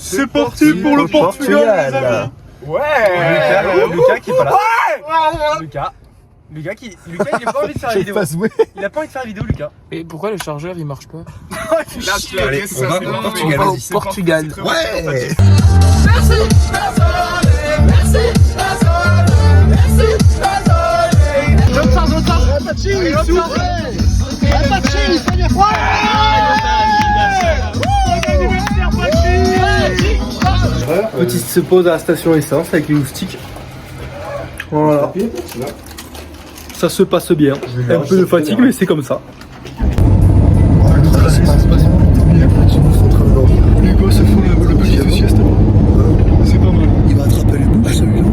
C'est parti pour le Portugal, les amis. Ouais. Lucas qui est pas là. Ouais. Lucas, il a pas envie de faire la vidéo. Il a pas envie de faire la vidéo, Lucas. Et pourquoi le chargeur il marche pas? Allez, on va au Portugal. Au Portugal. Ouais. Merci, merci, Petite pause à la station essence avec les moustiques. Voilà. Ça se passe bien. Un peu de fatigue, mais c'est comme ça. Les gosses font le petit sieste. C'est pas mal. Il va attraper les mouches, celui-là.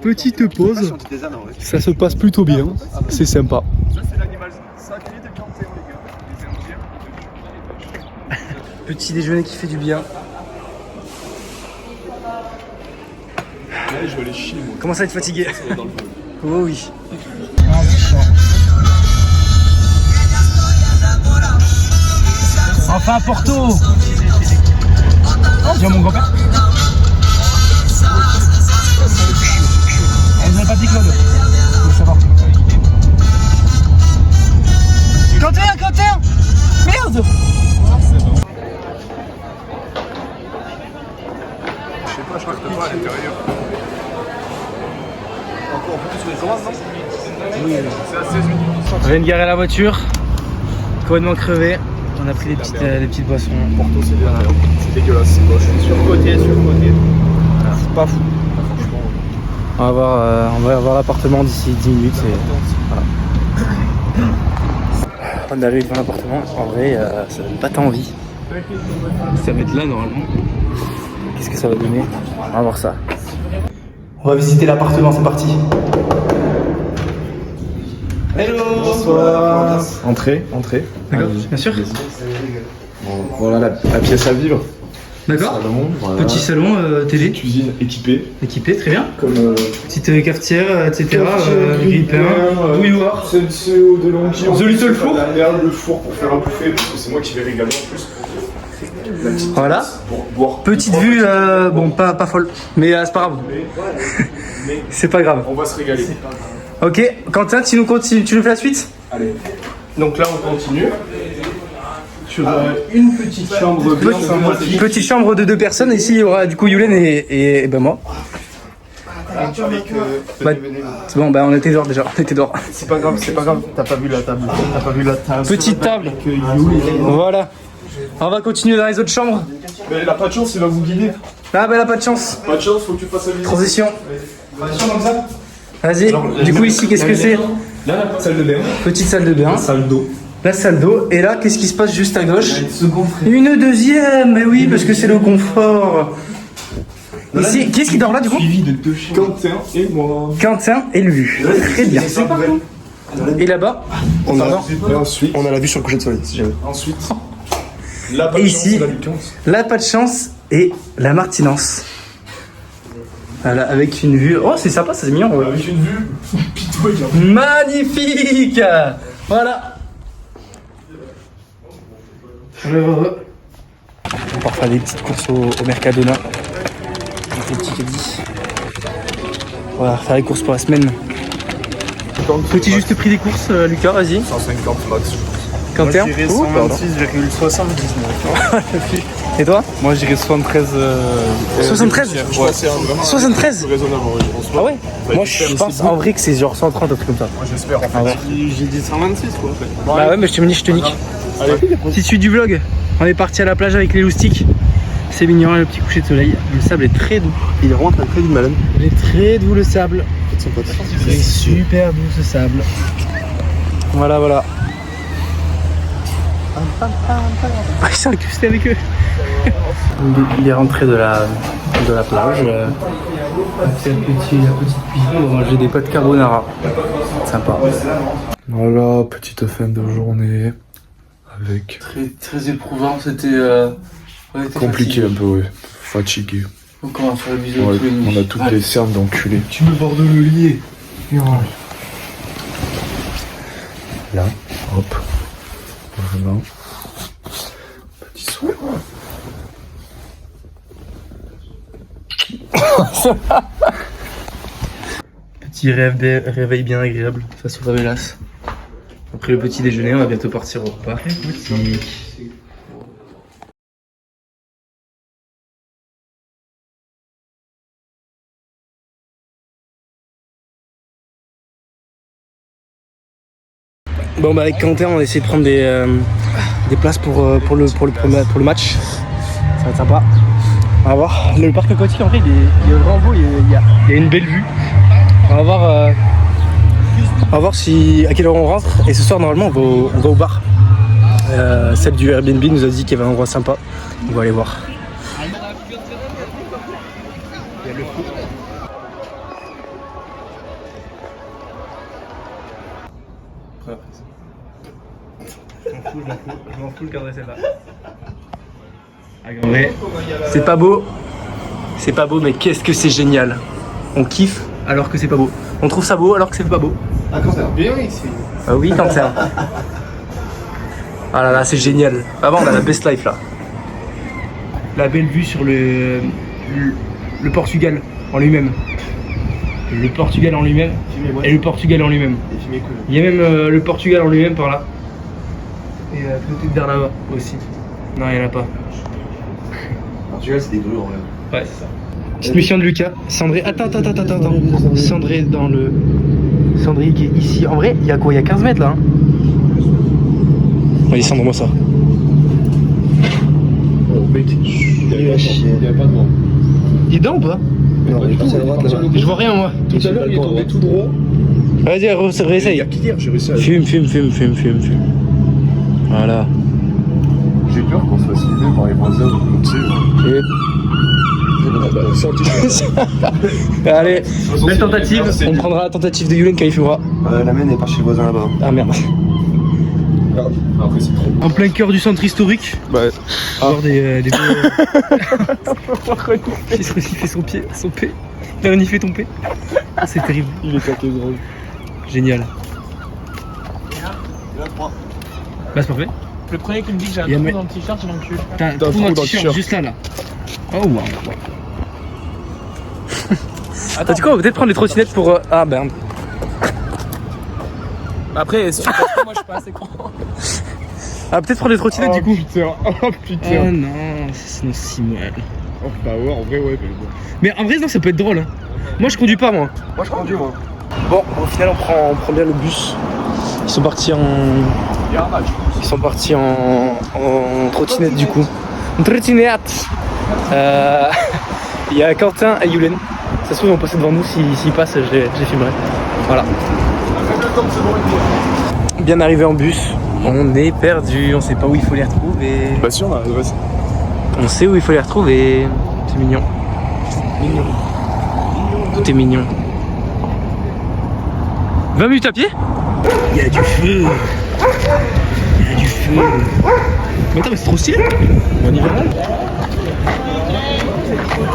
Petite pause. Ça se passe plutôt bien. C'est sympa. C'est l'animal sacré des panthéons, les gars. Les Indiens. Petit déjeuner qui fait du bien. Allez, je vais aller chier, moi. Comment ça être fatigué? Oh oui. Enfin Porto. Viens mon grand-père. Vous avez pas dit Claude? Faut savoir. Quentin Merde. Je sais pas, je capte pas à l'intérieur. Encore plus sur les commences, non? Oui, c'est à 16 minutes. On vient de garer la voiture. Complètement crevé. On a pris des petites boissons. Porto, c'est bien. C'est dégueulasse, c'est moche. Surcoté. Voilà. C'est pas fou. Franchement. On va avoir l'appartement d'ici 10 minutes. Et voilà. On est allé devant l'appartement. En vrai, ça donne pas tant envie. Ça va être là normalement. Qu'est-ce que ça va donner? On va voir ça. On va visiter l'appartement, c'est parti. Hello. Bonsoir. Entrez. D'accord, bien sûr. Bon, voilà la pièce à vivre. D'accord. Salon, voilà. Petit salon, télé. Cuisine équipée. Équipé, très bien. Comme Petite cafetière, etc. Grille-pain, bouilloire. Senseo de Longi. The Little Four. Derrière le four pour faire à bouffer, parce que c'est moi qui vais régaler en plus. La petite Voilà. terrasse pour boire. Petite vue, bon, pas folle, mais c'est pas grave. C'est pas grave. On va se régaler. Ok, Quentin, tu nous fais la suite? Allez. Donc là, on continue. Sur une petite chambre bien sympathique. Petite chambre de 2 personnes. Ici, il y aura du coup Yulen et ben moi. Avec Bah, c'est bon, bah on était dehors déjà. On était dehors. c'est pas grave. T'as pas vu la table. Petite table. Voilà. On va continuer dans les autres chambres. Mais elle a pas de chance, il va vous guider. Ah, bah elle a pas de chance. Pas de chance, faut que tu fasses la visite. Transition. Vas-y. Du coup, ici, qu'est-ce que c'est? Là, la salle de bain. Petite salle de bain. Salle d'eau. La salle d'eau. Et là, qu'est-ce qui se passe juste à gauche? Une deuxième. Mais oui, parce que c'est le confort. Ici, qui est-ce qui dort là du coup? Suivi de 2 chiens. Quentin et moi. Quentin et Lulu. Très bien. Et là-bas? Et ensuite, On a la vue sur le coucher de soleil, si jamais. ensuite, là, pas Et de ici, chance, la Lucance. là, pas de chance et la Martinance. Voilà, avec une vue. Oh, c'est sympa, c'est mignon. Ouais. Avec une vue pitoyable. Magnifique. Voilà. On part faire des petites courses au Mercadona. Avec les petits caddies. Voilà, faire les courses pour la semaine. Petit juste prix des courses, Lucas, vas-y. 150 max. Quentin. Oh, pardon. 126,79. Et toi? Moi je dirais 73. 73? Ouais, c'est vraiment 73? raisonnable en vrai, je pense pas. Ah ouais? Moi je pense en vrai que c'est genre 130 un truc comme ça. Moi j'espère en fait. Ah ouais. J'ai dit 126 quoi en fait. Bah ouais, mais je te nique. Petite suite du vlog. On est parti à la plage avec les loustiques. C'est mignon, le petit coucher de soleil. Le sable est très doux. Il rentre très vite malade. Il est très doux le sable. Son pote. C'est super doux ce sable. Voilà, voilà. Ah, ils sont incrustés avec eux. Il est rentré de la plage. La petite cuisine, on va manger des pâtes carbonara. Sympa. Voilà, petite fin de journée. Avec. Très éprouvant, c'était Compliqué un peu, ouais. Fatigué. Donc on va faire le bisou Ouais, tous les nuits. on a toutes les cernes d'enculés. Tu me bordes le lit. Là, hop. Non. Petit soin. Petit réveil bien agréable face aux favelas. Après le petit déjeuner, on va bientôt partir au repas. Bon bah avec Quentin on a essayé de prendre des places pour le match. Ça va être sympa. On va voir. Le parc aquatique en vrai il est vraiment beau, il y a une belle vue. On va voir si à quelle heure on rentre. Et ce soir normalement on va au bar. Celle du Airbnb nous a dit qu'il y avait un endroit sympa. On va aller voir. Il y a le foot. Je m'en fous le cadre c'est là. En vrai, c'est pas beau. C'est pas beau mais qu'est-ce que c'est génial. On kiffe alors que c'est pas beau. On trouve ça beau alors que c'est pas beau. Ah, quand c'est bien ici. Ah oui, quand c'est. Ah là là, c'est génial. Avant, on a la best life là. La belle vue sur le Portugal en lui-même. Le Portugal en lui-même et le Portugal en lui-même. Il y a même le Portugal en lui-même par là. Et peut-être vers là-bas aussi. Non, il n'y en a pas. Portugal, c'est des grues en vrai. Ouais, c'est ça. Petite mission de Lucas. Sandré, attends. Sandré dans le. Sandré qui est ici. En vrai, il y a quoi? Il y a 15 mètres là. Hein. Vas-y, Sandre, moi ça. Oh, mec, il y a pas de vent. Il est dedans ou pas? Non, il est passé à droite là-bas. Je vois rien moi. Tout à l'heure, il est tombé tout droit. Vas-y, réessaye. Il y a qu'hier, j'ai réussi à. Fume. Voilà. J'ai peur qu'on se fasse filmer par les voisins, donc tu sais. Allez, belle tentative. On prendra la tentative de Yulen quand il fera. La mienne est par chez le voisin là-bas. Ah merde. Après, c'est trop. En plein cœur du centre historique. Bah. Voir des il fait son pied, son P. Il a reniflé ton P. C'est terrible. Il est claqué drôle. Génial. Bah c'est parfait. Le premier qui me dit que j'ai un trou dans le t-shirt, je l'encule. T'as un trou dans le t-shirt juste là. Oh wow. Attends, tu quoi, on va peut-être prendre les trottinettes pour. Ah merde. Après, si tu passes pas, moi je suis pas assez grand. Ah, peut-être prendre les trottinettes du coup. Putain, oh putain. Oh non, sinon si mal. Oh bah ouais, en vrai, ouais, mais bon. Mais en vrai, non, ça peut être drôle. Hein. Moi, je conduis pas, moi. Moi, je conduis, moi. Bon, au final, on prend bien le bus. Ils sont partis en trottinette, du coup. En trottinette. Il y a Quentin et Yulen. Ça se trouve, ils vont passer devant nous. S'ils passent, je les filmerai. Voilà. Bien arrivé en bus. On est perdu. On sait pas où il faut les retrouver. Bah si, on a l'adresse. On sait où il faut les retrouver. C'est mignon. Mignon. Tout est mignon. 20 minutes à pied? Il y a du feu. Il y a du feu. Mais attends, mais c'est trop stylé. On y va.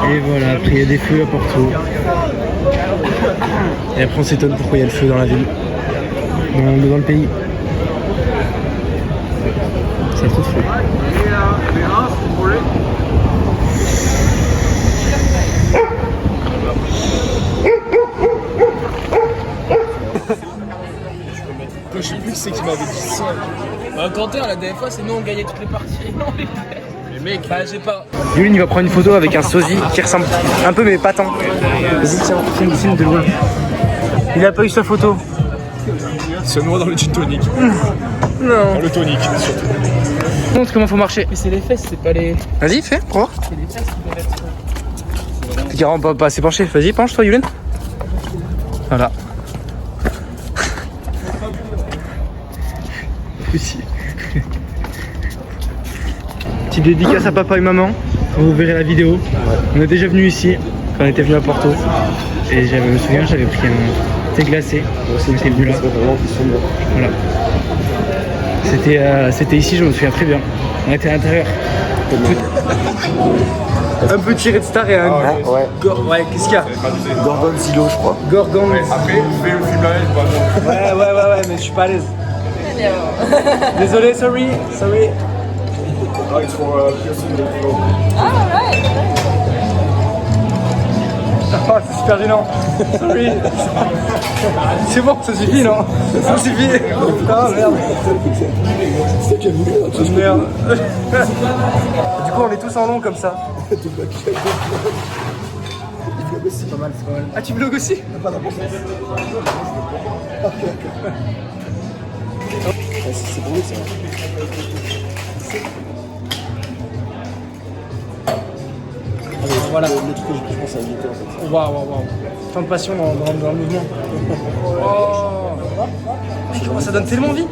Et voilà, après il y a des feux à Porto. Et après on s'étonne pourquoi il y a le feu dans la ville. Dans le pays. C'est trop de feu. Je sais plus qui c'est qui m'avait dit ça. Quentin, la dernière fois, c'est nous on gagnait toutes les parties. Non, les mecs, bah j'ai pas. Yuline il va prendre une photo avec un sosie qui ressemble un peu mais pas tant. Vas-y tiens, filme de loin. Il a pas eu sa photo. C'est noir dans le gin tonic. Non. Dans le tonic, surtout. Montre comment faut marcher. Mais c'est les fesses, c'est pas les. Vas-y, fais, pour voir. C'est les fesses qui doivent être. T'es carrément pas assez penché. Vas-y, penche-toi, Yuline. Voilà. Petite dédicace à papa et maman. Quand vous verrez la vidéo. On est déjà venu ici quand on était venu à Porto. Et je me souviens, j'avais pris un thé glacé. C'était venu là. Voilà. C'était ici, je me souviens très bien. On était à l'intérieur. Un petit Red Star et un. Ouais. Ouais, qu'est-ce qu'il y a? Gorgonzilo, je crois. Gorgon. Après, fais le film là, Ouais, mais je suis pas à l'aise. Désolé, sorry. Oh, c'est super gênant. Sorry. C'est bon, ça suffit, non? Ça suffit. Ah merde. Merde. Du coup, on est tous en long comme ça. C'est pas mal, c'est pas mal. Ah, tu vlogs aussi? Pas d'importance. C'est pour lui, ça. Voilà. Le truc que je pense à éviter en fait. Waouh. Tant de passion dans le mouvement. Oh. Ça donne tellement envie.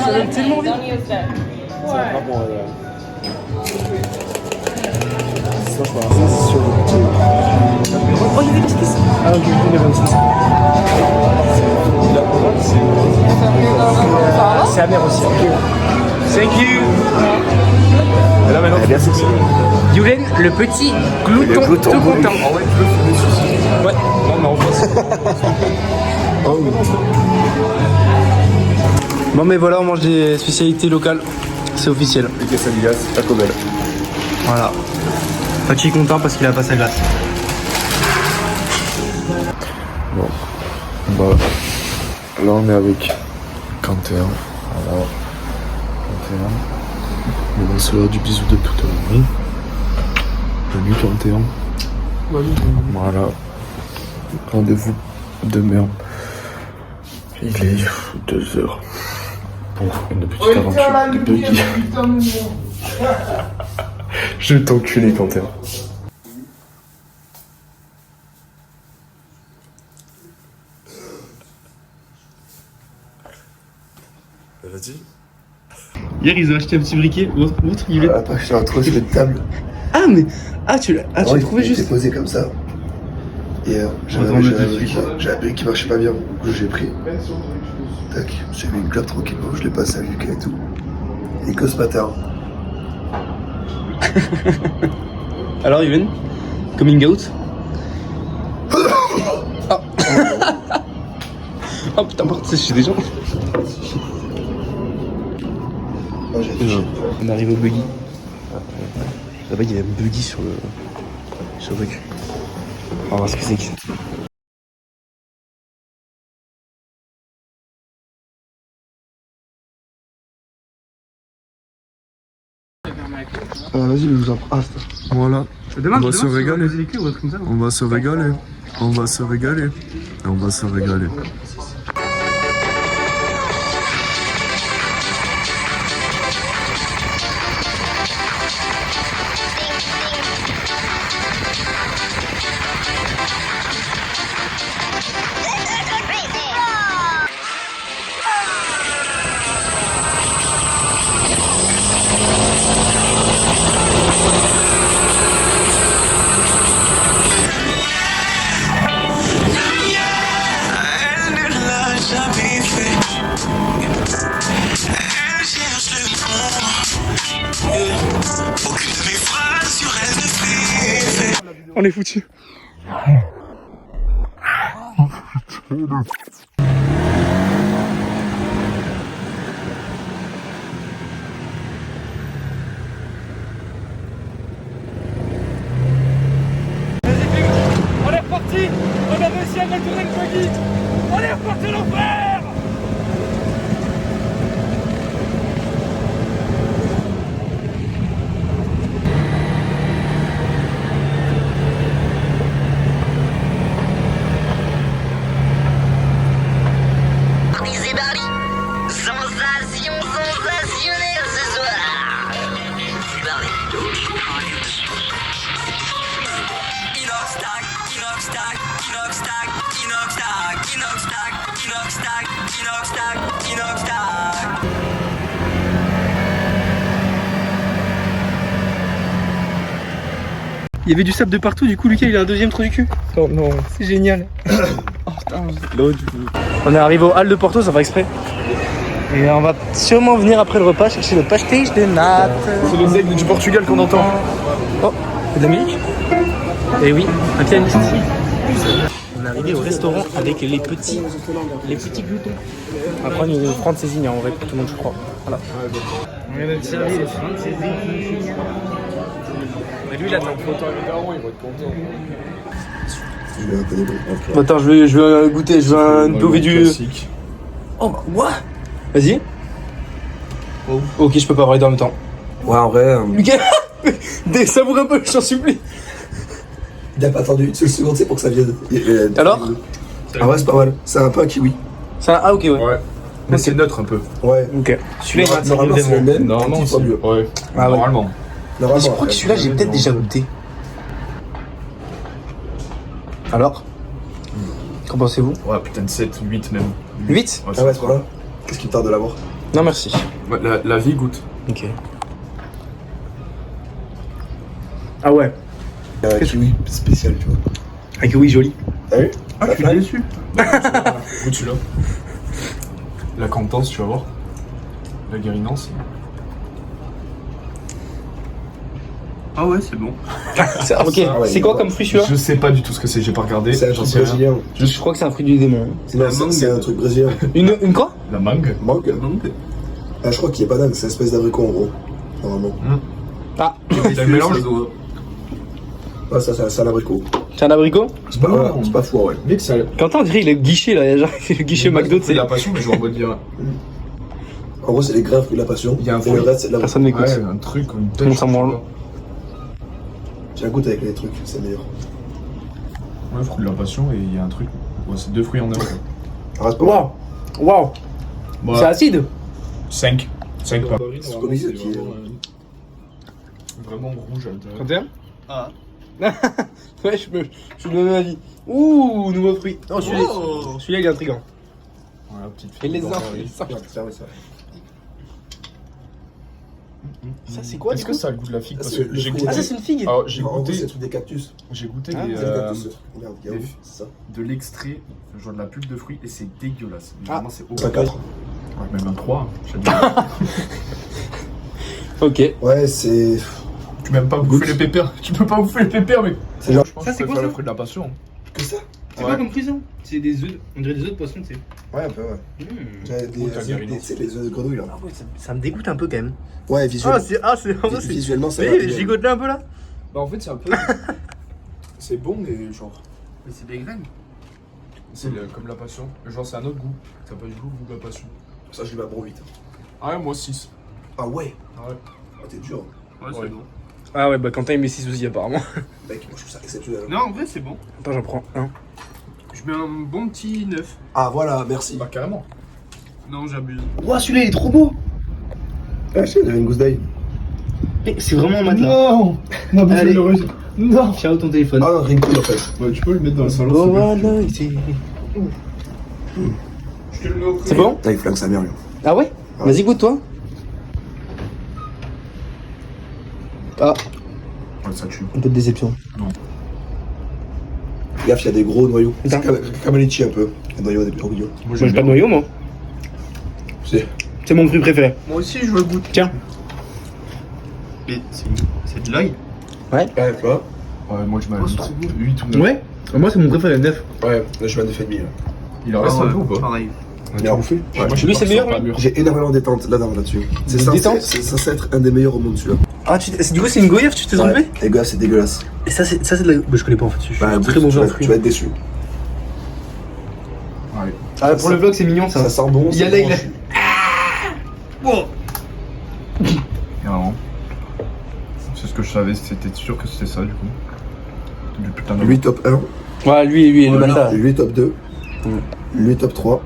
Ça donne tellement envie. Ah bon, ça, c'est sûr. Oh, il y a des biscuits. Ah, ok, il y a des biscuits. C'est amer aussi. Thank you. Et là maintenant, merci. Yulen, le petit glouton, tout content. Ouais. Non, mais on Oh oui. Bon, mais voilà, on mange des spécialités locales. C'est officiel. Les quesadillas, Taco Bell. Voilà. Pachi est content parce qu'il a pas sa glace. Bon, bah, là on est avec Quentin. Voilà. Quentin. Le lanceur du bisou de toute la nuit. La nuit Quentin. Voilà. Rendez-vous demain. Il est 2h. Pour une petite aventure de buggy. Je vais t'enculer, Quentin. Vas-y. Hier, ils ont acheté un petit briquet. Montre, Yulen. Après, je l'ai retrouvé sur une table. Ah, mais. Ah, tu l'as trouvé Il juste. était posé comme ça. Hier, j'avais un brique qui marchait pas bien. Du coup, j'ai pris. Tac, j'ai mis une clope tranquillement, je l'ai passé à Lucas et tout. Et que ce matin. Alors, Yulen, coming out. Oh. Oh putain, par contre, c'est chez des gens. Oh, j'ai fait chier. On arrive au buggy. Là-bas, il y a un buggy sur le truc. On va voir ce que c'est que ça. Vas-y, je vous en prends. Voilà. Demain, On va se régaler. Comme ça, On va se régaler. On va se régaler. On va se régaler. on est foutu. On est reparti. On a réussi à retourner le buggy. On est reparti l'enfer. Sensationnel ce soir. Il y avait du sable de partout, du coup Lucas il a un deuxième trou du cul. Oh non, c'est génial. Oh putain. On est arrivé au hall de Porto, ça va exprès. Et on va sûrement venir après le repas chercher le pastéis de natte. C'est les aigles du Portugal qu'on entend. Oh, c'est de la musique. Et oui, un pianiste. On est arrivé au restaurant avec les petits gloutons. Après, nous prendre ses ignes en vrai pour tout le monde, je crois. Voilà. On vient d'être servi les Francesinha. Mais lui, il attend. Je vais un peu débrouiller. Attends, je veux goûter, je veux un POV du. Oh, what? Vas-y. Oh. Ok, je peux pas parler en même temps. Ouais, en vrai. Lucas, savoure un peu, j'en supplie. Il a pas attendu une seule seconde, c'est pour que ça vienne. Alors? Ah ouais, c'est pas mal. C'est un peu un kiwi. Ah, ok, ouais. Ouais. Mais c'est neutre un peu. Ouais. Ok. Celui-là, il Normalement, c'est le même. Normalement, un petit peu mieux. Ouais. Ah ouais. Normalement. Je crois que celui-là, j'ai peut-être déjà goûté. Alors? Qu'en pensez-vous? Ouais, putain de 7, 8 même. 8? Ah ouais, c'est pas là. Qu'est-ce qui me tarde de l'avoir? Non, merci. Ouais, la vie goûte. Ok. Ah ouais. Un kiwi spécial, tu vois. Un kiwi joli. T'as vu? Ah, je suis déçu. Goûte celui-là. La cantance, tu vas voir. La guérinance. Ah ouais, c'est bon. Ok, Ah ouais, c'est quoi ouais. comme fruit celui-là? Je sais pas du tout ce que c'est, j'ai pas regardé. C'est un j'en truc sais rien. brésilien. Je crois que c'est un fruit du démon. C'est un truc brésilien. Une quoi? La mangue. Mangue. Ah, je crois qu'il y a pas d'angle, c'est une espèce d'abricot en gros. Normalement. Ah, T'as le mélange. Ah, ça, c'est un abricot. c'est un abricot? C'est pas, voilà, c'est pas fou, ouais. Mec, ça. Quentin, on dirait il est le guichet là, genre le guichet McDo, tu sais. la passion, mais je vais en mode dire. En gros, c'est les grains fruits de la passion. Il y a un et le fruit. reste, c'est de l'abricot. Personne m'écoute. Ouais, un truc, une Tout le monde s'en branle. J'ai un goût avec les trucs, c'est meilleur. Ouais, fruit de la passion et il y a un truc. Ouais, c'est 2 fruits en un. Ah, c'est pas mal. Waouh! Bon, C'est acide? 5. 5 pas. C'est comme ici, qui est. Vraiment rouge à l'intérieur. 31? Ah. Ouais, je me donne un avis. Ouh, nouveau fruit. Oh, celui-là il est intriguant. Voilà, petite Et les fille. uns. Ça, c'est quoi? Est-ce du que coup ça a le goût de la figue? Parce c'est que le j'ai fruit. goûté. Ah, ça, c'est une figue. Alors, j'ai En gros, c'est goûté. tout des cactus. J'ai goûté Ah, des, C'est des cactus. Regarde, des- c'est ça. de l'extrait, genre de la pulpe de fruits, et c'est dégueulasse. Vraiment, c'est C'est un 4. Ouais, même un 3. Ok. Ouais, c'est. Tu peux même pas bouffer les pépères. Tu peux pas bouffer les pépères, mec. C'est genre. Je pense Ça, que c'est je quoi, préfère ça le fruit de la passion. Que ça? C'est quoi comme fruit ça? C'est des œufs, on dirait des œufs de poisson, tu sais. Ouais, un peu, ouais. J'avais Goûte la guérinance. tu sais, les œufs de grenouille là. Ah ouais, ça me dégoûte un peu quand même. Ouais, visuellement. Visuellement, ça va. Oui, j'ai goûté un peu là. Bah, en fait, c'est un peu. C'est bon, mais genre. Mais c'est des graines. C'est comme la passion. Genre, c'est un autre goût. Ça n'a pas du tout le goût de la passion. Ça, je l'ai pas bon vite. Ah ouais, moi 6. Ah ouais? Ah ouais. Ah, t'es dur. Ouais, c'est bon. Ah ouais, bah Quentin il met 6 aussi apparemment. Mec, moi je trouve ça exceptionnel. Non, en vrai, c'est bon. Attends, j'en prends un. Je mets un bon petit 9. Ah voilà, merci. Bah, carrément. Non, j'abuse. Ouah, celui-là il est trop beau. Ah, je sais, il y avait une gousse d'ail. C'est vraiment un matelas. Non. Non, mais Allez. je le Non. Ciao ton téléphone. Ah, rien que en fait. Ouais, tu peux le mettre dans le salon. Oh, s'il te plaît. voilà, c'est. Je te le mets au C'est bon? Là, il flingue sa mère, lui. Ah ouais? Vas-y, goûte-toi. Ah, Ouais, ça tue. un peu de déception. Gaffe, il y a des gros noyaux. Attends. C'est comme un litchi un peu. Les noyaux des petits noyaux. Moi, Moi j'ai pas de noyau, moi. C'est mon fruit préféré. Moi aussi, je veux goûter. Tiens. Mais c'est de l'ail. Ouais, tu vois. Ouais, moi, je mets 8 ou 9. Ouais? Moi c'est mon préféré, 9. Ouais, là, je vais à 9,5 là. Il en reste un peu ou pas? Pareil. Il a bouffé. Ouais, moi, je Lui, sais c'est pas, meilleur, pas lui mûr. J'ai énormément de détente là-dessus. C'est De censé, détente c'est censé être un des meilleurs au monde celui-là. Ah, du coup c'est une goyave, tu t'es trompé? Ouais. Les gars, c'est dégueulasse. Et ça c'est de la. Bah, je connais pas en fait. Je suis Bah, très bon tu, en vas, fruits. tu vas être déçu. Ouais. Ah, pour le vlog c'est mignon ça. Ça sent bon. Il y a c'est là, branchu. Carrément. C'est ce que je savais, c'était sûr que c'était ça, du coup. Du putain de. Lui top 1, Ouais, lui, le bâtard. lui top 2, lui top 3,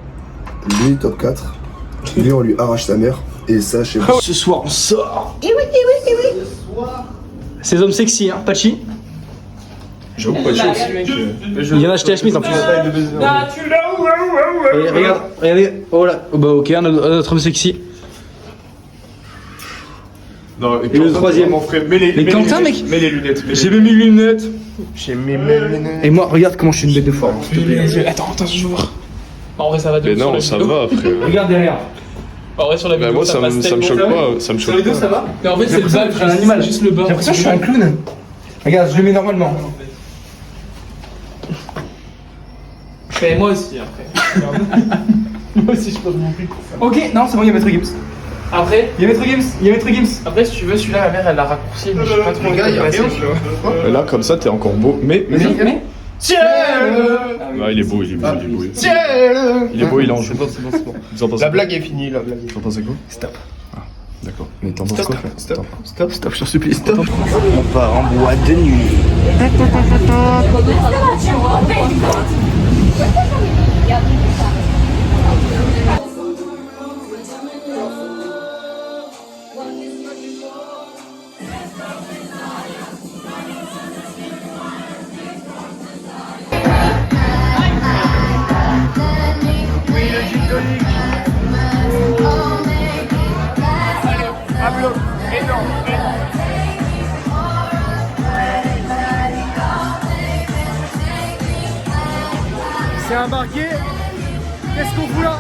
lui top 4. Lui, on lui arrache sa mère. Et ça, chez vous. Ce soir on sort. Ces hommes sexy, hein, Pachi. J'avoue pas de chance. Il vient d'acheter la chemise en plus. Et regardez, oh là, oh, bah ok, un autre homme sexy. Non, Et le troisième. Mon frère, mets les Mais Quentin, lunettes, mec. mets les lunettes. J'ai mis mes lunettes. J'ai mis mes lunettes. Et moi, regarde comment je suis une bête de forme. S'il te plaît. Attends, je veux voir. En vrai, ça va de Mais non, ça va, frère. Regarde derrière. En vrai, sur la Bah, vidéo, moi, ça passe me tellement. choque pas. Ça me choque pas. ça va. Mais en fait, c'est le bas, je suis un animal. juste le bas. J'ai l'impression que je suis un clown. Regarde, je le mets normalement. Mais moi aussi après. Moi aussi, je peux remonter. Ok, non, c'est bon, il y a Maître Gims. Après, Il y a Maître Gims, il y a Maître Gims. après si tu veux, celui-là, ma mère elle l'a raccourci, mais je sais pas trop. Les gars, il y a rien, Et là, comme ça, t'es encore beau. Mais. Tiens. Ah, il est beau, il est beau, il est beau. Il est beau, il en joue. C'est bon. Vous en pensez La quoi blague est finie, la blague est Vous en pensez quoi Stop. D'accord. Mais t'en penses quoi Stop. Stop, je t'en supplie, stop. On part en boîte de nuit. C'est embarqué. Qu'est-ce qu'on fout là?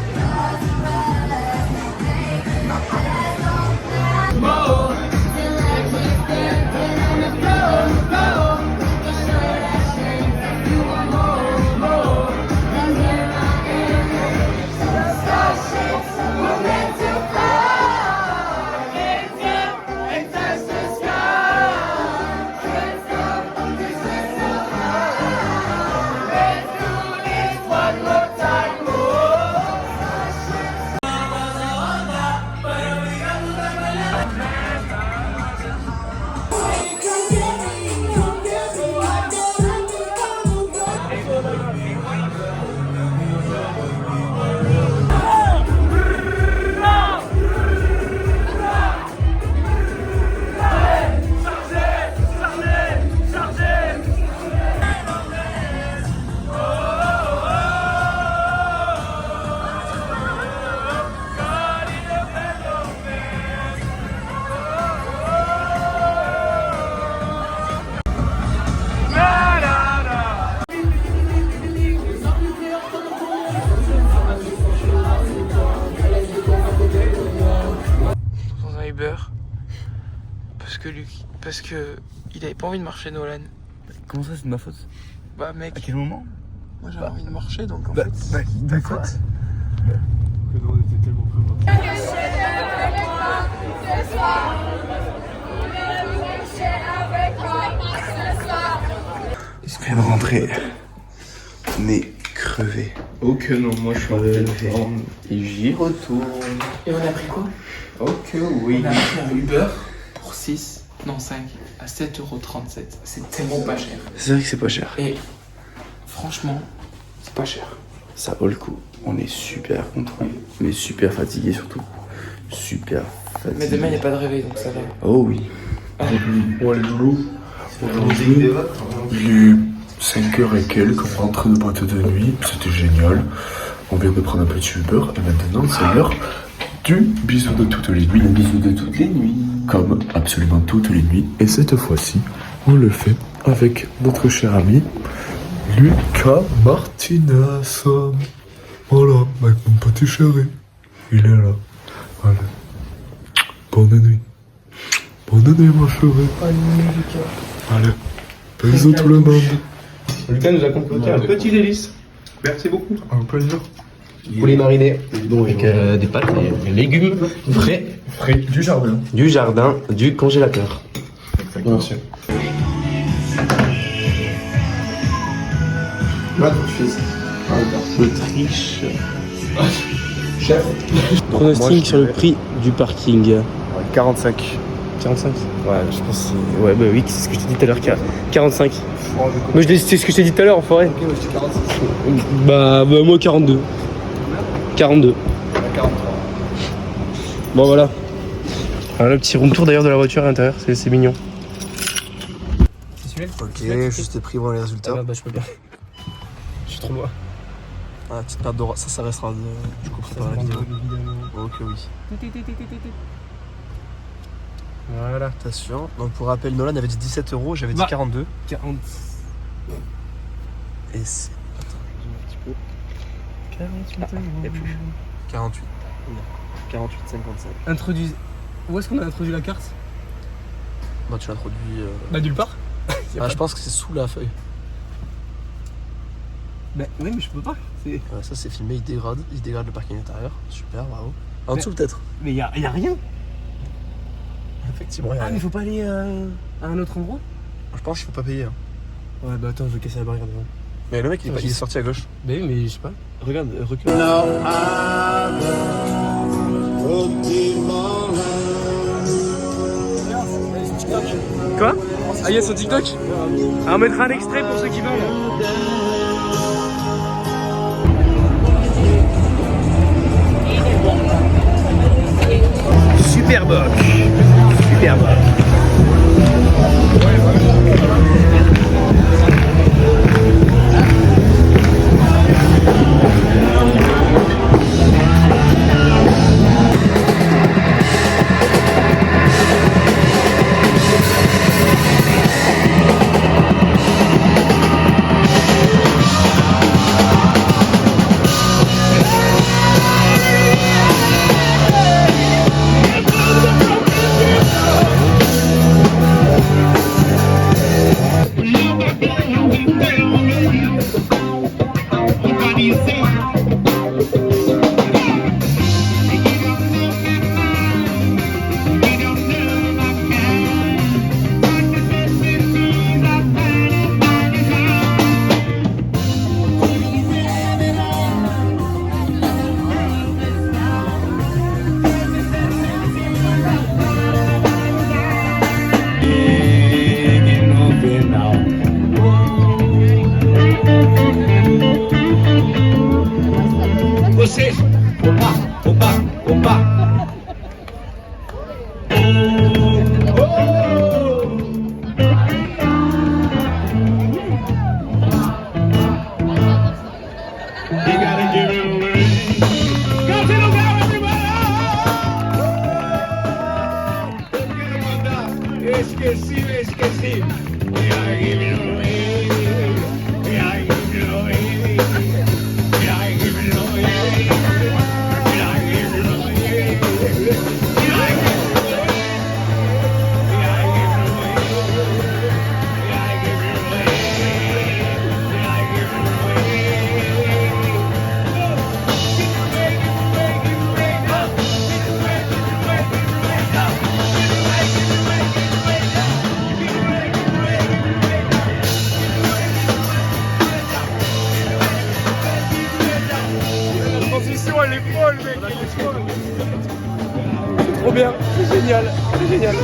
Dans un Uber. Parce que il avait pas envie de marcher Nolan. Comment ça, c'est de ma faute? Bah mec, À quel moment? moi j'avais envie de marcher donc en fait. D'accord. Je viens de rentrer. Nez crevé. Ok, non, moi je suis en pleine forme. Et j'y retourne. Et on a pris quoi? Ok, oui. On a pris un Uber pour 6, non 5, à 7,37€. C'est tellement pas cher. C'est vrai que c'est pas cher. Et franchement, c'est pas cher. Ça vaut le coup. On est super content. Mais super fatigué surtout. Super fatigué. Mais demain il n'y a pas de réveil donc ça va. Oh oui. Ouais, le boulot. Aujourd'hui, il est 5h et quelques, on rentre de boîte de nuit, c'était génial. On vient de prendre un petit Uber et maintenant c'est l'heure du bisou de toutes les nuits. Le bisou de toutes les nuits. Comme absolument toutes les nuits. Et cette fois-ci, on le fait avec notre cher ami Lucas Martinez. Voilà, avec mon petit chéri. Il est là. Voilà. Bonne nuit. Bonne nuit, mon chéri. Allez, bisous tout le monde. Lucas nous a concocté un petit délice. Merci beaucoup. Un plaisir. Poulet mariné avec des pâtes et des légumes frais Frais du jardin. du jardin du congélateur. Merci. Je triche. Chef. Pronostic sur le prix du parking. 45. 45. Ouais, je pense que c'est... Ouais, bah oui, c'est ce que je t'ai dit tout à l'heure. 45. Moi, c'est ce que je t'ai dit tout à l'heure, en forêt. Ok, moi je dis 46. Bah, moi, 42. 42. 43. Bon, voilà. Voilà, le petit room tour d'ailleurs de la voiture à l'intérieur, c'est mignon. Ok, juste les prix, voilà les résultats. bah, je peux bien. Je suis trop loin. Ah, petite perte d'oreille, ça restera du coup préparé la vidéo. Ok, oui. Voilà. Attention. Donc pour rappel, Nolan avait dit 17€, j'avais dit 42. 40. Et c'est. Attends, je zoome un petit peu. 48 et plus. 48. 48,55. Introduis. Où est-ce qu'on a introduit la carte? Bah, tu l'introduis. Bah, nulle part. Ah, je pense que c'est sous la feuille. Bah, oui, mais je peux pas. Voilà, ça c'est filmé, il dégrade le parking intérieur. Super, bravo. En dessous peut-être. Mais y a rien. Effectivement, il y a Ah, mais faut pas aller à un autre endroit? Je pense qu'il faut pas payer. Hein. Ouais, bah attends, je vais casser la barrière devant. Mais le mec il est sorti à gauche. Bah oui, mais je sais pas. Regarde, recule. Quoi? Ah, y'a son TikTok? Ah, on mettra un extrait pour ceux qui veulent. Superboc. Superboc. Trop bien, c'est génial, c'est génial.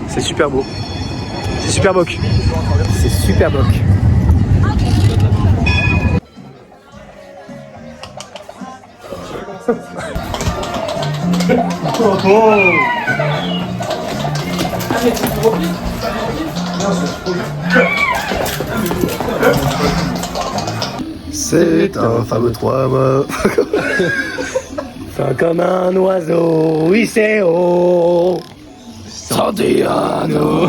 C'est super beau. C'est super boc. C'est super boc. C'est un fameux 3 mois. Fin comme un oiseau, oui c'est haut. Santiano.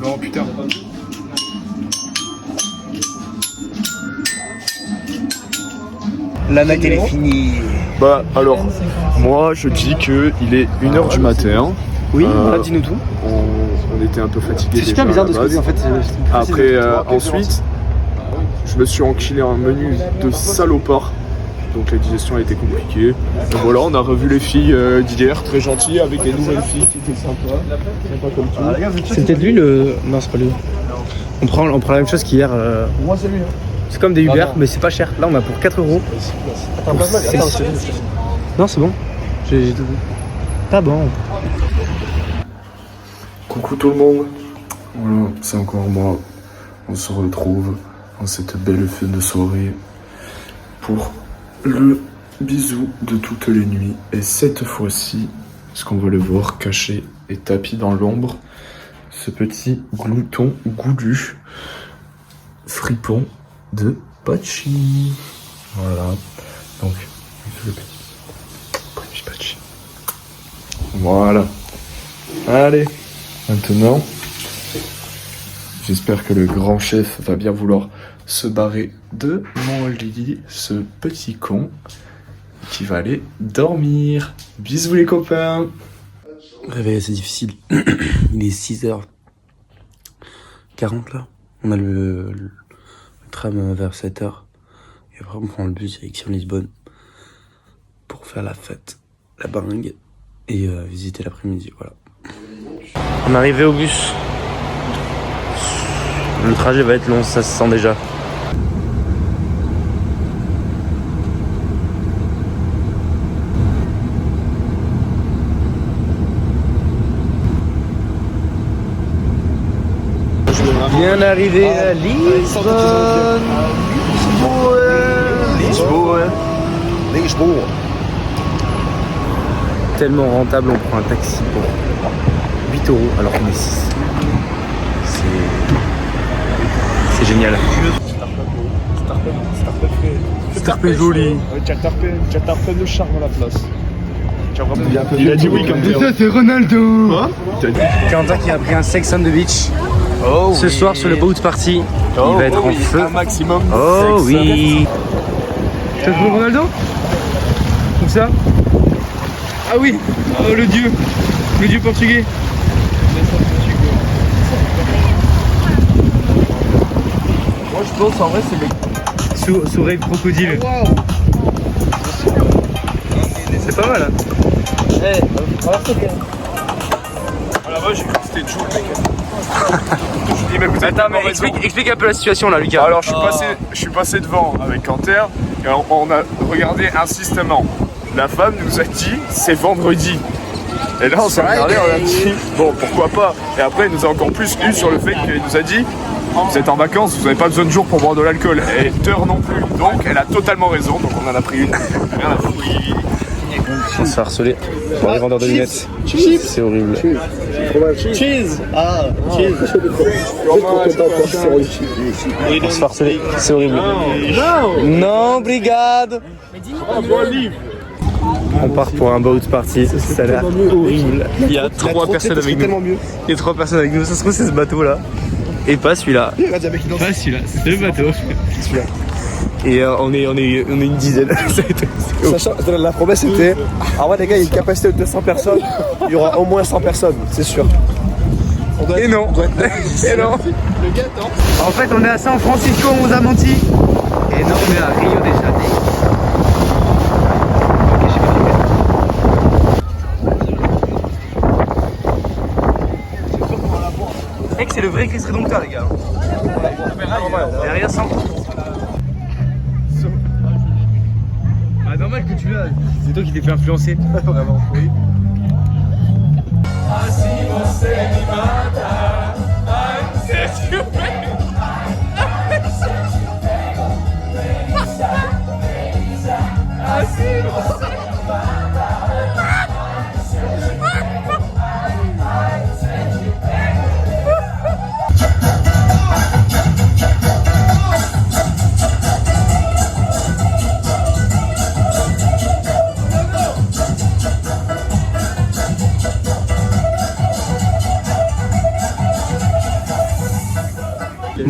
Non, putain. La night elle est finie. Bah alors, moi je dis que il est 1h du matin. Oui, dis-nous tout. On était un peu fatigués. C'est super bizarre de ce côté en fait. Après, ensuite, je me suis enquillé un menu de salopard. Donc la digestion a été compliquée. Et voilà, on a revu les filles d'hier, très gentilles, avec des nouvelles filles qui étaient sympas. Sympas comme tout. C'est peut-être lui le. Non, c'est pas lui. On prend la même chose qu'hier. Moi, c'est lui. C'est comme des Uber, mais c'est pas cher. Là, on a pour 4 euros. Attends, Non, c'est bon. J'ai tout vu. Pas bon. Coucou tout le monde. Voilà, c'est encore moi. On se retrouve en cette belle fin de soirée pour le bisou de toutes les nuits. Et cette fois-ci, ce qu'on va le voir caché et tapis dans l'ombre, ce petit glouton goulu fripon de Pachi. Voilà. Donc, le petit Pachi. Voilà. Allez. Maintenant, j'espère que le grand chef va bien vouloir se barrer de mon lit, ce petit con qui va aller dormir. Bisous les copains. Réveil assez difficile. Il est 6h40 là. On a le tram vers 7h. Et après on prend le bus direction Lisbonne pour faire la fête, la bringue et visiter l'après-midi. Voilà. On est arrivé au bus. Le trajet va être long, ça se sent déjà. Bien arrivé à Lisbonne. Lisboa. Tellement rentable, on prend un taxi pour 8 euros alors qu'on est 6. C'est génial. Starpé joli. Tu as tarpé de charme à la place. Il a dit oui comme ça. C'est Ronaldo. Quentin qui a pris un Sex on the Beach. Ce soir sur le boat party. Il va être en feu. Un maximum. Oh oui. T'as vu Ronaldo? Comme ça? Ah oui. Oh le dieu portugais. Moi je pense en vrai c'est les... Sourire de crocodile. C'est pas mal hein. À la base j'ai cru que c'était Joule mec. Je dis mais vous êtes Attends mais explique un peu la situation là Lucas. Alors je suis passé devant avec Canter et on a regardé insistamment. La femme nous a dit c'est vendredi. Et là on s'est regardé, on a dit bon pourquoi pas. Et après elle nous a encore plus eu sur le fait qu'elle nous a dit vous êtes en vacances, vous n'avez pas besoin de jours pour boire de l'alcool. Et d'heures non plus. Donc elle a totalement raison, donc on en a pris une. Rien à foutre. On se fait harceler par les vendeurs de lunettes. C'est horrible. Cheese. Ah, cheese. On se fait harceler, c'est horrible. Non, brigade. On part pour un boat party, ça a l'air horrible. Il y a 3 personnes avec nous. Il y a 3 personnes avec nous, ça se trouve c'est ce bateau là. Et pas celui-là. Pas celui-là, c'est le bateau. Celui-là. Et on est une dizaine. Sachant, la promesse était ah ouais les gars, il y a une capacité de 200 personnes, il y aura au moins 100 personnes, c'est sûr. Et non. Et non. En fait on est à San Francisco, on vous a menti. Et non, on est à Rio de Janeiro. Mec, c'est le vrai Christ Rédempteur les gars. Il y a rien sans. Ah normal que tu l'as, c'est toi qui t'es fait influencer. Vraiment, oui.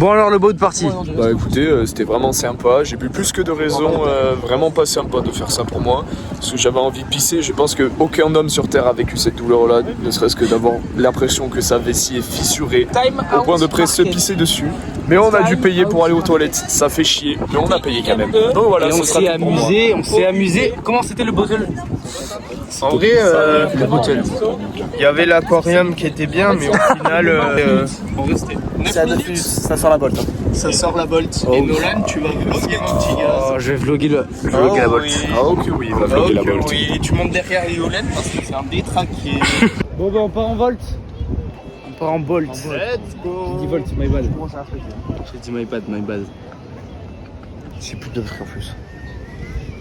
Bon alors le boat party. Bah écoutez, c'était vraiment sympa. J'ai plus que de raisons vraiment pas sympa de faire ça pour moi. Parce que j'avais envie de pisser. Je pense qu'aucun homme sur Terre a vécu cette douleur-là. Ne serait-ce que d'avoir l'impression que sa vessie est fissurée au point de presque se pisser dessus. Mais on a dû payer pour aller aux toilettes. Ça fait chier, mais on a payé quand même. Donc voilà, Et on s'est amusé, Comment c'était le bottle? En vrai, Le bottle. il y avait l'aquarium qui était bien, mais au final, C'est à 9 minutes, ça sort la bolt. ça sort la bolt. Et Nolan, tu vas vlogger mon petit gars. Oh, je vais vlogger la bolt. Ah ok oui, il va vlogger la bolt. Oui, tu montes derrière les Nolan parce que c'est un détraqué. Bon bah on part en volt. On part en bolt. Let's J'ai go. dit volt, my bad. J'ai dit my bad. J'ai plus de batterie en plus.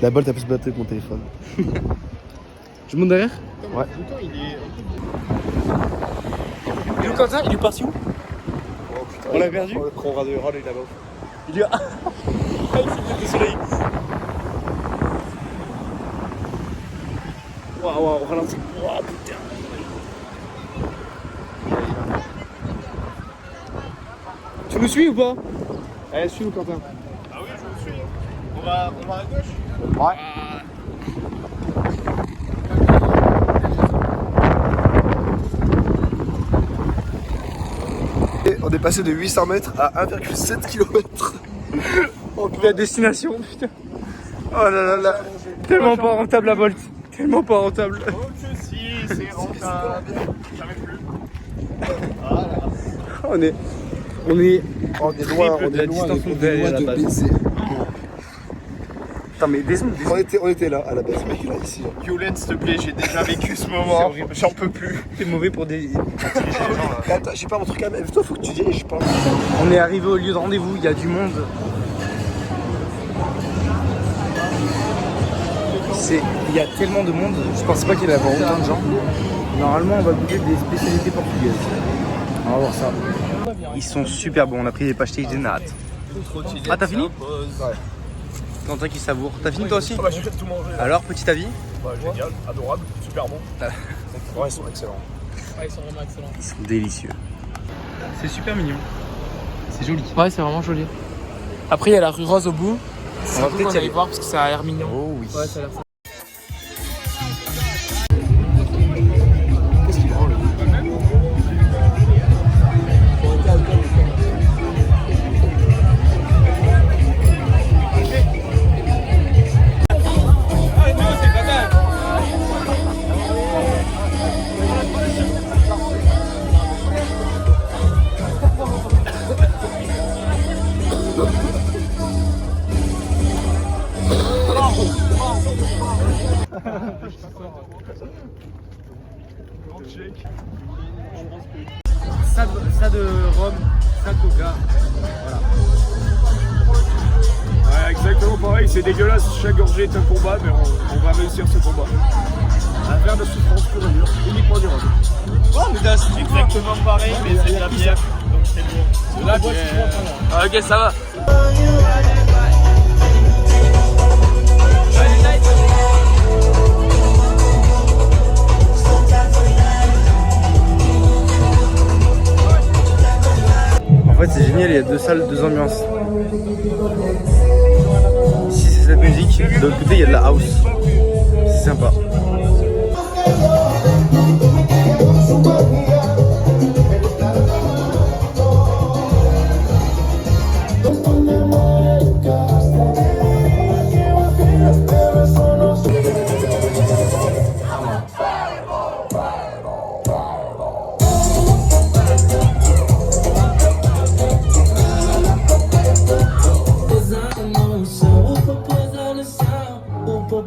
La bolt a plus de batterie que mon téléphone. Je monte derrière? Ouais. Et le Quentin, il est parti où? On l'a perdu? Le con rat de râle, il est là-bas. Il est... Ah, il s'est fait le soleil. Waouh, on ralentit. Waouh, putain. Tu nous suis ou pas? Allez, suis-nous Quentin. Ah oui, je me suis. On va à gauche. Ouais. Et on est passé de 800 mètres à 1,7 km. Oh, la destination, putain. Oh là là là. Tellement pas rentable la Bolt. Tellement pas rentable. Oh que si, c'est rentable. Jamais plus. On est On est triple loin, on de la est loin, distance on où est vous allez loin à la de base. baiser. Attends mais descends. On était là à la base, mec, là ici. Yolène, s'il te plaît, j'ai déjà vécu ce moment. J'en peux plus. T'es mauvais pour des... Attends, j'ai pas mon truc à mettre. Toi, faut que tu diriges, je pense. On est arrivé au lieu de rendez-vous, il y a du monde. Il y a tellement de monde, je pensais pas qu'il allait y avoir autant de gens. Normalement on va goûter des spécialités portugaises. On va voir ça. Ils sont super bons, on a pris des pastéis de nata. Ah t'as fini? Ouais. Quentin qui savoure. T'as fini toi aussi? Ah bah j'ai fait tout manger. Alors petit avis? Bah, génial, adorable, super bon. Ouais, ils sont excellents. Ils sont délicieux. C'est super mignon. C'est joli. Ouais, c'est vraiment joli. Après, il y a la rue Rose au bout. On va peut-être y aller voir parce que ça a l'air mignon. Oh oui. Ouais, ça a l'air Ça de Rome, ça Toga. Ouais, exactement pareil, c'est dégueulasse. Chaque gorgée est un combat, mais on va réussir ce combat. Un verre de souffrance pure et dure, uniquement du rhum. Oh mais c'est Exactement pareil, mais c'est de la bière. Donc c'est bon. C'est la bière. Ah, ok ça va. En fait c'est génial, il y a deux salles, deux ambiances. Ici c'est cette musique, de l'autre côté il y a de la house. C'est sympa.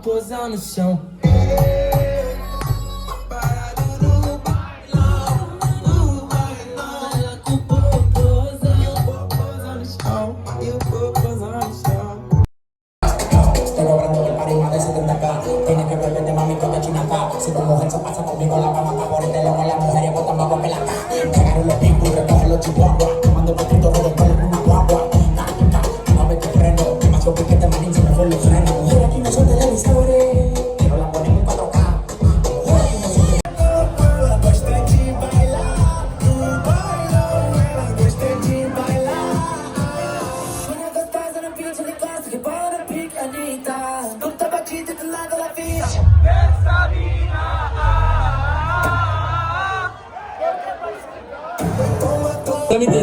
Posar no chão.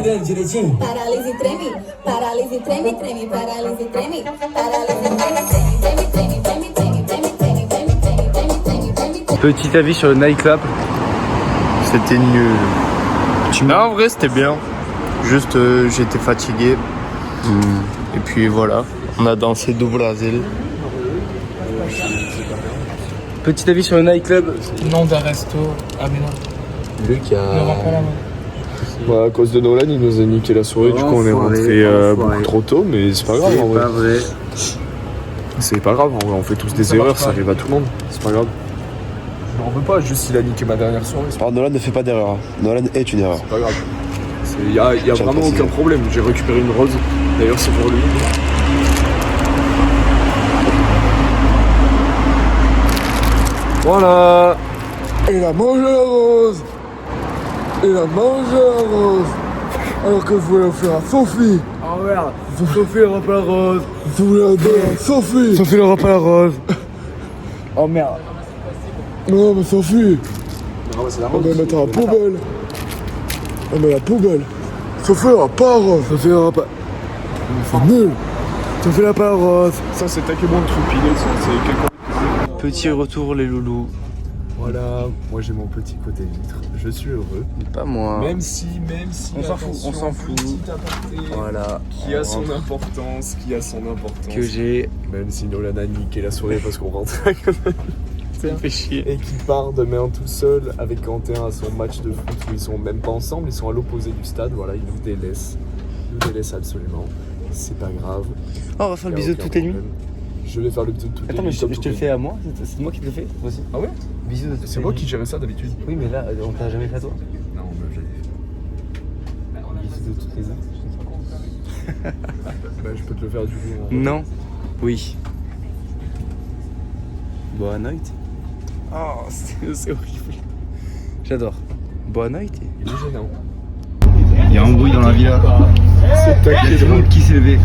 pegando direitinho. Paralise treme, paralise treme, treme, paralise treme, paralise treme, treme, treme, treme, treme, treme, treme, treme, treme, treme, treme, treme, treme. Petit avis sur le nightclub. C'était nul. Non, en vrai, c'était bien. Juste, j'étais fatigué. Et puis voilà, on a dansé do Brasil. Petit avis sur le nightclub. Nom d'un resto. Ah mais non. Luc Ne rends pas la main. Ouais, à cause de Nolan, il nous a niqué la soirée, du coup on est rentré beaucoup trop tôt, mais c'est pas grave en vrai. C'est pas vrai. C'est pas grave, en vrai, on fait tous des erreurs, ça arrive à tout le monde, c'est pas grave. Je m'en veux pas, juste il a niqué ma dernière soirée. Alors Nolan ne fait pas d'erreur. Nolan est une erreur. C'est pas grave. Il y a vraiment aucun problème. J'ai récupéré une rose. D'ailleurs, c'est pour lui. Voilà. Il a mangé la rose. Il a mangé la rose. Alors que vous voulez offrir à Sophie. Oh merde, Sophie n'aura pas la rose. Vous voulez la donner à Sophie. Sophie n'aura pas la rose. Oh merde. Non mais Sophie. Non, c'est la On rose. va mettre à la poubelle. On met la poubelle. Sophie n'aura pas la rose. Sophie n'aura pas. C'est nul. Sophie n'aura pas la rose. Ça, c'est Takemon de Troupinet, c'est quelqu'un. Petit retour les loulous. Voilà, moi j'ai mon petit côté vitre. Je suis heureux. Pas moi. Même si. On s'en fout, on s'en fout. Petit aparté Voilà. qui a son importance, Que j'ai. Même si Nolan a niqué la soirée parce qu'on rentre. Ça me fait chier. Et qui part demain tout seul avec Quentin à son match de foot où ils sont même pas ensemble, ils sont à l'opposé du stade, voilà, ils nous délaissent. Ils nous délaissent absolument. C'est pas grave. Oh, on va faire le Y a bisou de aucun toutes les nuits. problème. Je vais faire le bisou de toutes Attends, les mais nuits. je comme te toutes le les fais nuits. à moi. C'est moi qui te le fais aussi. Ah ouais? Bisous de toutes C'est les moi nuits. qui gérais ça d'habitude. Oui, mais là, on t'a jamais fait à toi. Non, mais j'ai. Bisous de toutes les nuits. Bah, je peux te le faire du coup. Non. Oui. Boa noite. Oh, c'est horrible. J'adore. Boa noite. Il est gênant. Il y a un bruit dans la villa. C'est toi qui es drôle. Qui s'est levé.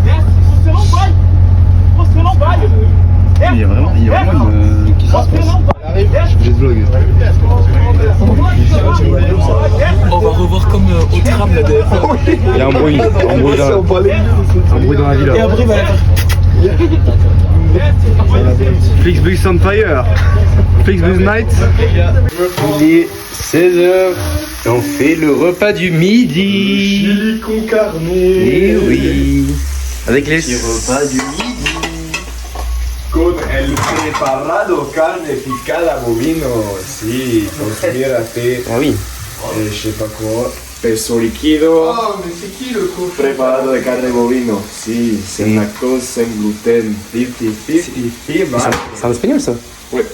Il y a vraiment une. Qu'est-ce qui se passe? J'ai de vlog. On va revoir comme au tram la dernière fois. Il y a un bruit dans la villa. Et après, il va Flixbus on fire. Flixbus night. Il est 16h et on fait le repas du midi. Chili con carne. Et oui. Avec les repas du midi. Con el preparado carne picada bovino. Si, considérate. Ah oui. Je sais pas quoi. Peso liquido. Ah mais c'est qui le coach? Preparado de carne bovino. Si, sin lactose, sin gluten. 50-50. C'est en espagnol ça? Ouais.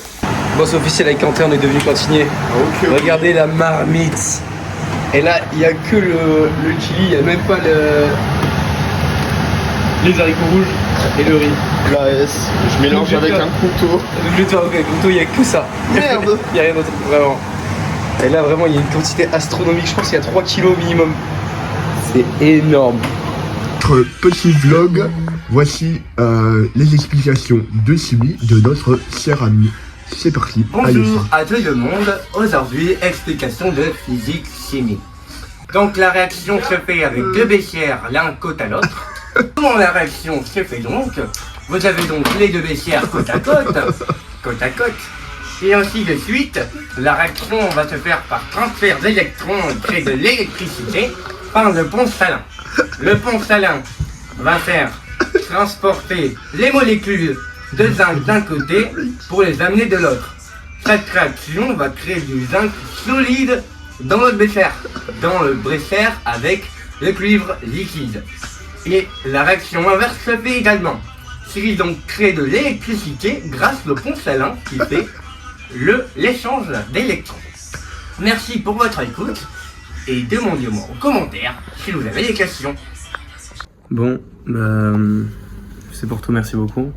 Bon, c'est officiel avec Quentin, on est devenu cantinier. Regardez la marmite. Et là, il n'y a que le chili, il n'y a même pas les haricots rouges et le riz. La S. Je mélange avec un couteau. Donc je vais te faire avec un couteau, il n'y a que ça. Merde. Il n'y a rien d'autre, vraiment. Et là, vraiment, il y a une quantité astronomique. Je pense qu'il y a 3 kilos minimum. C'est énorme. Notre petit vlog, voici les explications de chimie de notre cher ami. C'est parti. Bonjour à tout le monde, aujourd'hui explication de physique chimie. Donc la réaction se fait avec deux bécières l'un côte à l'autre. Comment la réaction se fait donc? Vous avez donc les deux bécières côte à côte, et ainsi de suite. La réaction va se faire par transfert d'électrons et créer de l'électricité par le pont salin. Le pont salin va faire transporter les molécules de zinc d'un côté pour les amener de l'autre. Cette réaction va créer du zinc solide dans notre bécher, dans le bécher avec le cuivre liquide. Et la réaction inverse se fait également. Il donc crée de l'électricité grâce au pont salin qui fait l'échange d'électrons. Merci pour votre écoute et demandez-moi en commentaire si vous avez des questions. Bon, bah, c'est pour tout, merci beaucoup.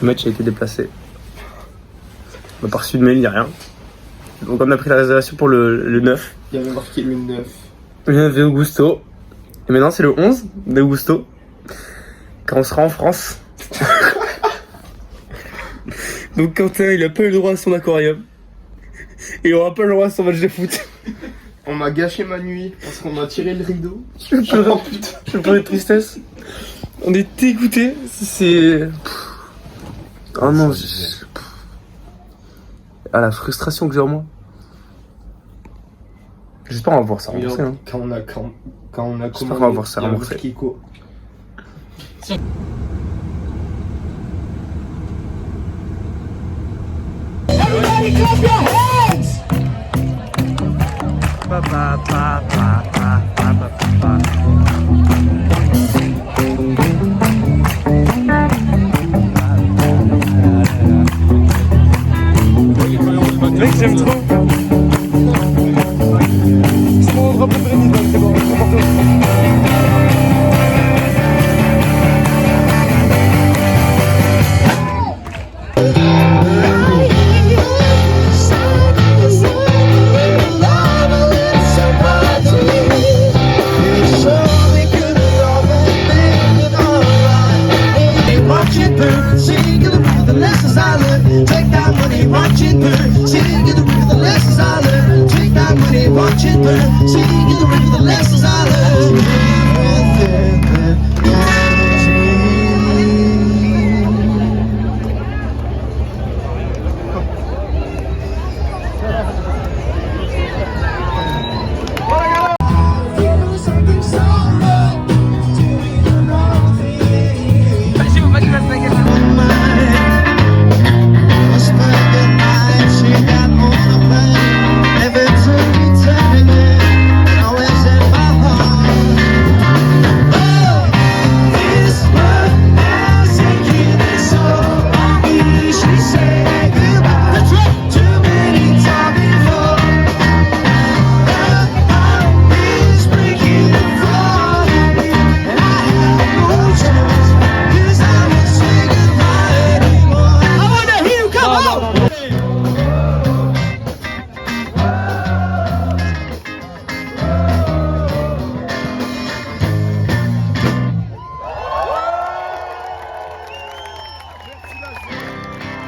Le match a été déplacé. On n'a pas reçu de mail, il n'y a rien. Donc on a pris la réservation pour le 9. Il y avait marqué le 9. Le 9 d'Augusto. Et maintenant c'est le 11 d'Augusto. Quand on sera en France. Donc Quentin il a pas eu le droit à son aquarium. Et il aura pas le droit à son match de foot. On m'a gâché ma nuit parce qu'on m'a tiré le rideau. Je pleurais de tristesse. On est dégoûtés. C'est... Oh non, ah, la frustration que j'ai en moi. J'espère qu'on va voir ça remboursé. Hein. Quand on a j'espère qu'on va voir ça remboursé. Everybody clap your hands! Mec, j'aime trop. C'est mon drapeau de Venise, donc c'est bon, c'est partout.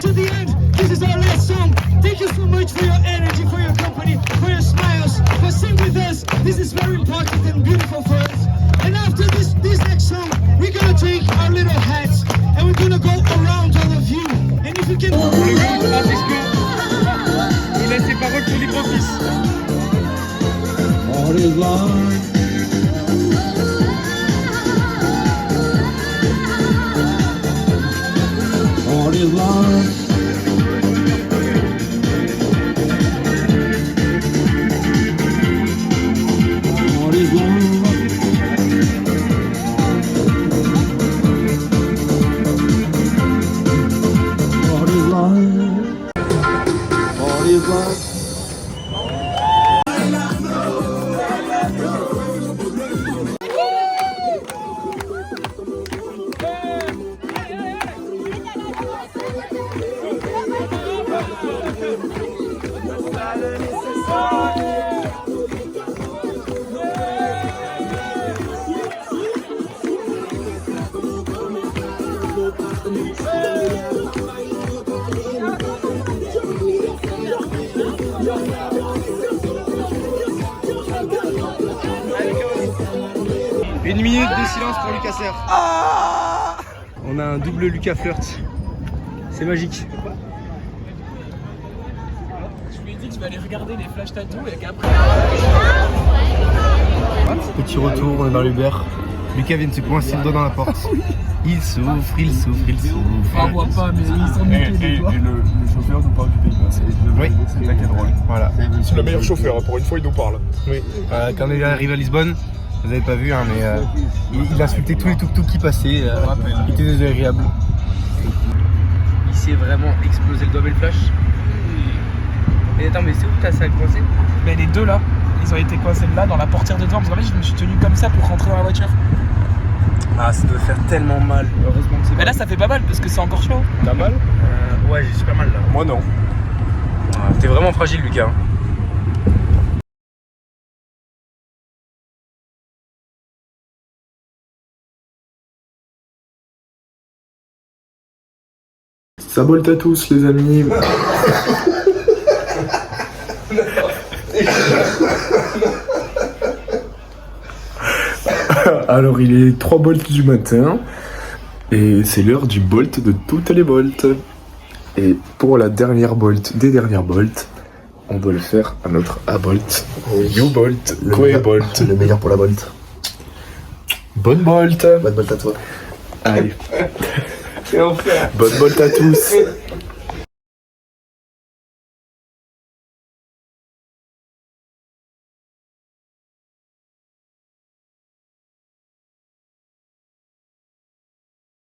To the end, this is our last song. Thank you so much for your energy, for your company, for your smiles, for singing with us. This is very important and beautiful for us. And after this next song, we're gonna take our little hats and we're gonna go around all of you. And if you can... Le gars, il laisse ses paroles pour libre office. All is lost. All is lost. All is lost. All is lost. All is lost. Une minute de silence pour Lucas Serre. Ah, on a un double Lucas Flirt. C'est magique. Je lui ai dit que je vais aller regarder les flash tattoos et qu'après... Petit retour, on est dans l'Uber. Lucas vient de se coincer le doigt dans la porte. Il souffre, il souffre, il souffre. On voit pas, mais ils sont niqués les doigts. Et le chauffeur nous parle du pays. Oui, c'est ça qui est drôle. Voilà. C'est le meilleur chauffeur, pour une fois il nous parle. Oui. Quand on est arrivé à Lisbonne, vous avez pas vu, hein, mais il insultait tous les tuk-tuk qui passaient. Il était désagréable. Il s'est vraiment explosé le doigt, mais le flash. Et attends, mais c'est où que t'as ça coincé? Mais les deux là, ils ont été coincés là dans la portière de devant. Parce qu'en fait, je me suis tenu comme ça pour rentrer dans la voiture. Ah, ça doit faire tellement mal. Heureusement que c'est. Mais là, ça fait pas mal parce que c'est encore chaud. T'as mal? Ouais, j'ai super mal là. Moi non. T'es vraiment fragile, Lucas. Sabolte à tous les amis. Alors il est 3 bolts du matin et c'est l'heure du bolt de toutes les bolts. Et pour la dernière bolt des dernières bolts, on doit le faire à notre A-bolt, U-bolt, Quay-bolt. Le meilleur pour la bolt. Bonne bolt. Bonne bolt à toi. Allez. Bonne bolt à tous.